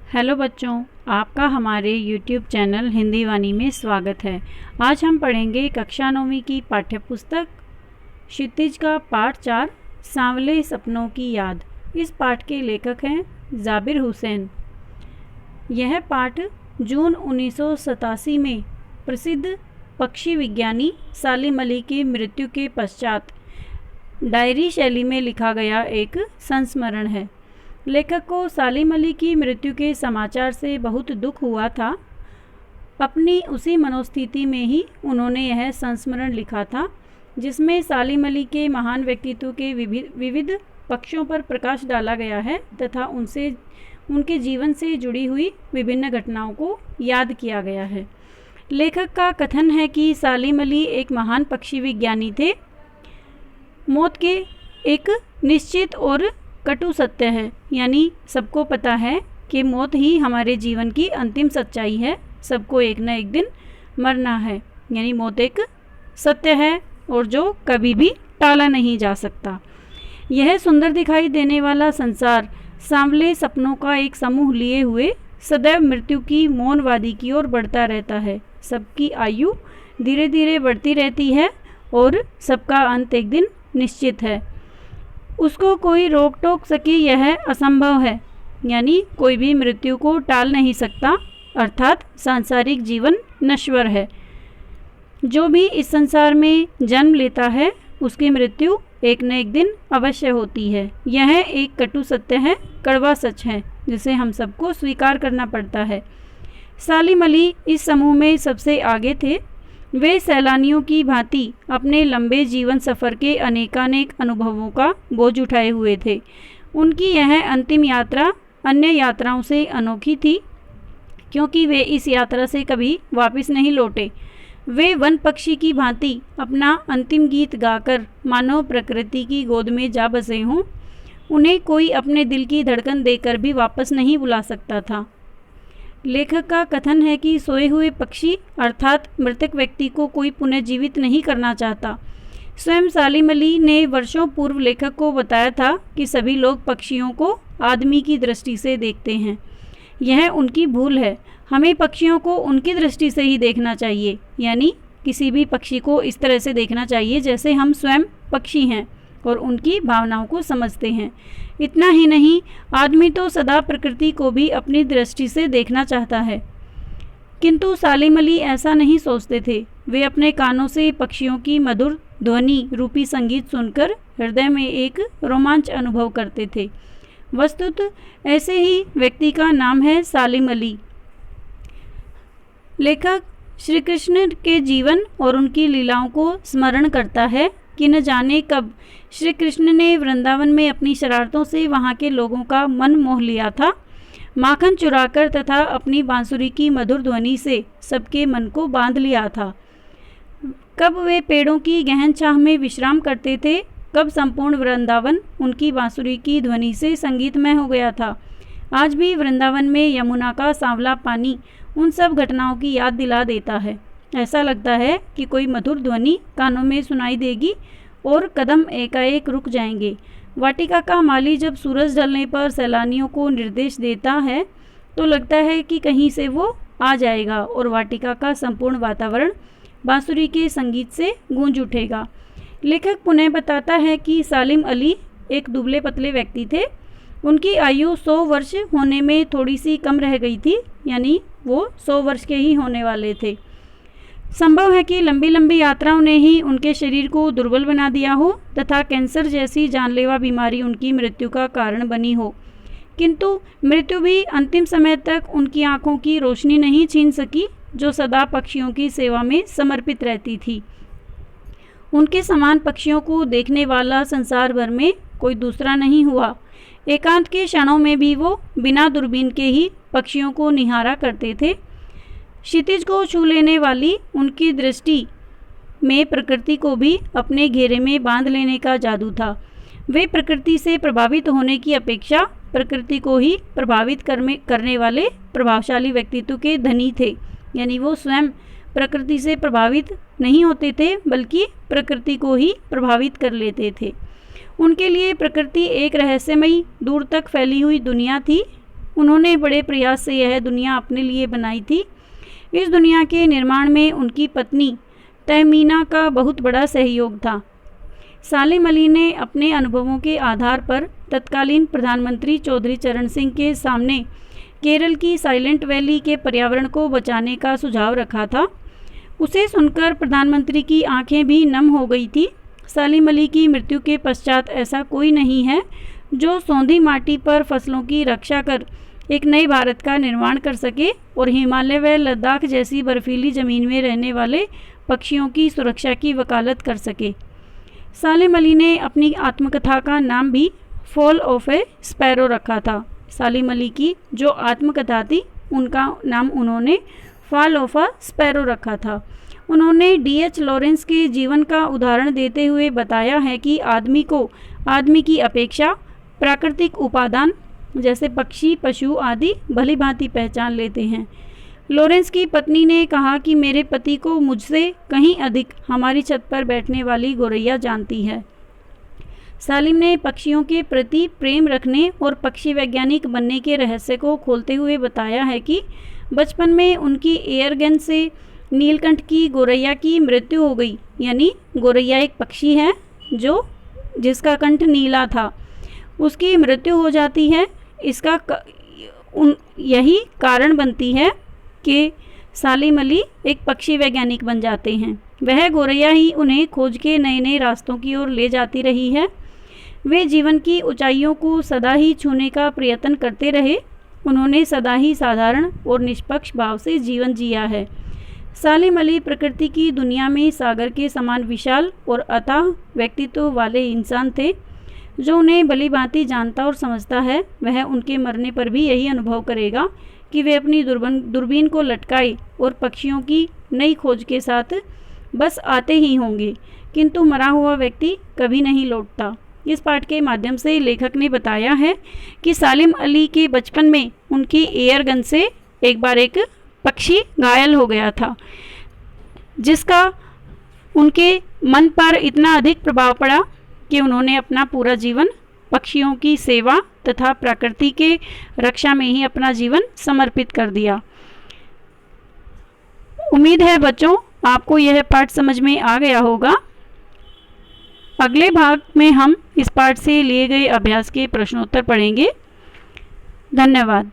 Hello बच्चों, आपका हमारे YouTube चैनल हिंदी वाणी में स्वागत है। आज हम पढ़ेंगे कक्षा 9वीं की पाठ्यपुस्तक क्षितिज का पाठ 4 सांवले सपनों की याद। इस पाठ के लेखक हैं जाबिर हुसैन। यह पाठ जून 1987 में प्रसिद्ध पक्षी विज्ञानी सालिम अली की मृत्यु के पश्चात डायरी शैली में लिखा गया एक संस्मरण है। लेखक को सालिम अली की मृत्यु के समाचार से बहुत दुख हुआ था। अपनी उसी मनोस्थिति में ही उन्होंने यह संस्मरण लिखा था, जिसमें सालिम अली के महान व्यक्तित्व के विविध पक्षों पर प्रकाश डाला गया है तथा उनके जीवन से जुड़ी हुई विभिन्न घटनाओं को याद किया गया है। लेखक का कथन है कि सालिम अली एक महान पक्षी विज्ञानी थे। मौत के एक निश्चित और कटु सत्य है, यानी सबको पता है कि मौत ही हमारे जीवन की अंतिम सच्चाई है। सबको एक न एक दिन मरना है, यानी मौत एक सत्य है और जो कभी भी टाला नहीं जा सकता। यह सुंदर दिखाई देने वाला संसार सांवले सपनों का एक समूह लिए हुए सदैव मृत्यु की मौन वादी की ओर बढ़ता रहता है। सबकी आयु धीरे धीरे बढ़ती रहती है और सबका अंत एक दिन निश्चित है। उसको कोई रोक टोक सके यह असंभव है, यानी कोई भी मृत्यु को टाल नहीं सकता, अर्थात सांसारिक जीवन नश्वर है। जो भी इस संसार में जन्म लेता है उसकी मृत्यु एक न एक दिन अवश्य होती है। यह एक कटु सत्य है, कड़वा सच है, जिसे हम सबको स्वीकार करना पड़ता है। सालिम अली इस समूह में सबसे आगे थे। वे सैलानियों की भांति अपने लंबे जीवन सफ़र के अनेकानेक अनुभवों का बोझ उठाए हुए थे। उनकी यह अंतिम यात्रा अन्य यात्राओं से अनोखी थी, क्योंकि वे इस यात्रा से कभी वापस नहीं लौटे। वे वन पक्षी की भांति अपना अंतिम गीत गाकर मानव प्रकृति की गोद में जा बसे हों। उन्हें कोई अपने दिल की धड़कन देकर भी वापस नहीं बुला सकता था। लेखक का कथन है कि सोए हुए पक्षी अर्थात मृतक व्यक्ति को कोई पुनर्जीवित नहीं करना चाहता। स्वयं सालिम अली ने वर्षों पूर्व लेखक को बताया था कि सभी लोग पक्षियों को आदमी की दृष्टि से देखते हैं। यह उनकी भूल है। हमें पक्षियों को उनकी दृष्टि से ही देखना चाहिए, यानी किसी भी पक्षी को इस तरह से देखना चाहिए जैसे हम स्वयं पक्षी हैं और उनकी भावनाओं को समझते हैं। इतना ही नहीं, आदमी तो सदा प्रकृति को भी अपनी दृष्टि से देखना चाहता है, किंतु सालिम अली ऐसा नहीं सोचते थे। वे अपने कानों से पक्षियों की मधुर ध्वनि रूपी संगीत सुनकर हृदय में एक रोमांच अनुभव करते थे। वस्तुतः ऐसे ही व्यक्ति का नाम है सालिम अली। लेखक श्री कृष्ण के जीवन और उनकी लीलाओं को स्मरण करता है कि न जाने कब श्री कृष्ण ने वृंदावन में अपनी शरारतों से वहाँ के लोगों का मन मोह लिया था। माखन चुराकर तथा अपनी बांसुरी की मधुर ध्वनि से सबके मन को बांध लिया था। कब वे पेड़ों की गहन छाह में विश्राम करते थे, कब संपूर्ण वृंदावन उनकी बांसुरी की ध्वनि से संगीतमय हो गया था। आज भी वृंदावन में यमुना का सांवला पानी उन सब घटनाओं की याद दिला देता है। ऐसा लगता है कि कोई मधुर ध्वनि कानों में सुनाई देगी और कदम एकाएक रुक जाएंगे। वाटिका का माली जब सूरज ढलने पर सैलानियों को निर्देश देता है तो लगता है कि कहीं से वो आ जाएगा और वाटिका का संपूर्ण वातावरण बांसुरी के संगीत से गूंज उठेगा। लेखक पुनः बताता है कि सालिम अली एक दुबले पतले व्यक्ति थे। उनकी आयु 100 वर्ष होने में थोड़ी सी कम रह गई थी, यानी वो 100 वर्ष के ही होने वाले थे। संभव है कि लंबी लंबी यात्राओं ने ही उनके शरीर को दुर्बल बना दिया हो तथा कैंसर जैसी जानलेवा बीमारी उनकी मृत्यु का कारण बनी हो, किंतु मृत्यु भी अंतिम समय तक उनकी आंखों की रोशनी नहीं छीन सकी, जो सदा पक्षियों की सेवा में समर्पित रहती थी। उनके समान पक्षियों को देखने वाला संसार भर में कोई दूसरा नहीं हुआ। एकांत के क्षणों में भी वो बिना दूरबीन के ही पक्षियों को निहारा करते थे। क्षितिज को छू लेने वाली उनकी दृष्टि में प्रकृति को भी अपने घेरे में बांध लेने का जादू था। वे प्रकृति से प्रभावित होने की अपेक्षा प्रकृति को ही प्रभावित करने वाले प्रभावशाली व्यक्तित्व के धनी थे, यानी वो स्वयं प्रकृति से प्रभावित नहीं होते थे बल्कि प्रकृति को ही प्रभावित कर लेते थे। उनके लिए प्रकृति एक रहस्यमयी दूर तक फैली हुई दुनिया थी, उन्होंने बड़े प्रयास से यह दुनिया अपने लिए बनाई थी। इस दुनिया के निर्माण में उनकी पत्नी तहमीना का बहुत बड़ा सहयोग था। सालिम अली ने अपने अनुभवों के आधार पर तत्कालीन प्रधानमंत्री चौधरी चरण सिंह के सामने केरल की साइलेंट वैली के पर्यावरण को बचाने का सुझाव रखा था। उसे सुनकर प्रधानमंत्री की आंखें भी नम हो गई थी। सालिम अली की मृत्यु के पश्चात ऐसा कोई नहीं है जो सौंधी माटी पर फसलों की रक्षा कर एक नए भारत का निर्माण कर सके और हिमालय व लद्दाख जैसी बर्फीली ज़मीन में रहने वाले पक्षियों की सुरक्षा की वकालत कर सके। सालिम अली ने अपनी आत्मकथा का नाम भी फॉल ऑफ ए स्पैरो रखा था। सालिम अली की जो आत्मकथा थी उनका नाम उन्होंने फॉल ऑफ अ स्पैरो रखा था। उन्होंने D.H. लॉरेंस के जीवन का उदाहरण देते हुए बताया है कि आदमी को आदमी की अपेक्षा प्राकृतिक उपादान जैसे पक्षी, पशु आदि भली भांति पहचान लेते हैं। लॉरेंस की पत्नी ने कहा कि मेरे पति को मुझसे कहीं अधिक हमारी छत पर बैठने वाली गोरैया जानती है। सालिम ने पक्षियों के प्रति प्रेम रखने और पक्षी वैज्ञानिक बनने के रहस्य को खोलते हुए बताया है कि बचपन में उनकी एयरगन से नीलकंठ की गोरैया की मृत्यु हो गई। यानी गोरैया एक पक्षी है जिसका कंठ नीला था, उसकी मृत्यु हो जाती है। इसका यही कारण बनती है कि सालिम अली एक पक्षी वैज्ञानिक बन जाते हैं। वह गोरैया ही उन्हें खोज के नए नए रास्तों की ओर ले जाती रही है। वे जीवन की ऊंचाइयों को सदा ही छूने का प्रयत्न करते रहे। उन्होंने सदा ही साधारण और निष्पक्ष भाव से जीवन जिया है। सालिम अली प्रकृति की दुनिया में सागर के समान विशाल और अथाह व्यक्तित्व वाले इंसान थे। जो उन्हें भली भांति जानता और समझता है वह उनके मरने पर भी यही अनुभव करेगा कि वे अपनी दूरबीन को लटकाए और पक्षियों की नई खोज के साथ बस आते ही होंगे, किंतु मरा हुआ व्यक्ति कभी नहीं लौटता। इस पाठ के माध्यम से लेखक ने बताया है कि सालिम अली के बचपन में उनकी एयरगन से एक बार एक पक्षी घायल हो गया था, जिसका उनके मन पर इतना अधिक प्रभाव पड़ा कि उन्होंने अपना पूरा जीवन पक्षियों की सेवा तथा प्रकृति के रक्षा में ही अपना जीवन समर्पित कर दिया। उम्मीद है बच्चों आपको यह पाठ समझ में आ गया होगा। अगले भाग में हम इस पाठ से लिए गए अभ्यास के प्रश्नोत्तर पढ़ेंगे। धन्यवाद।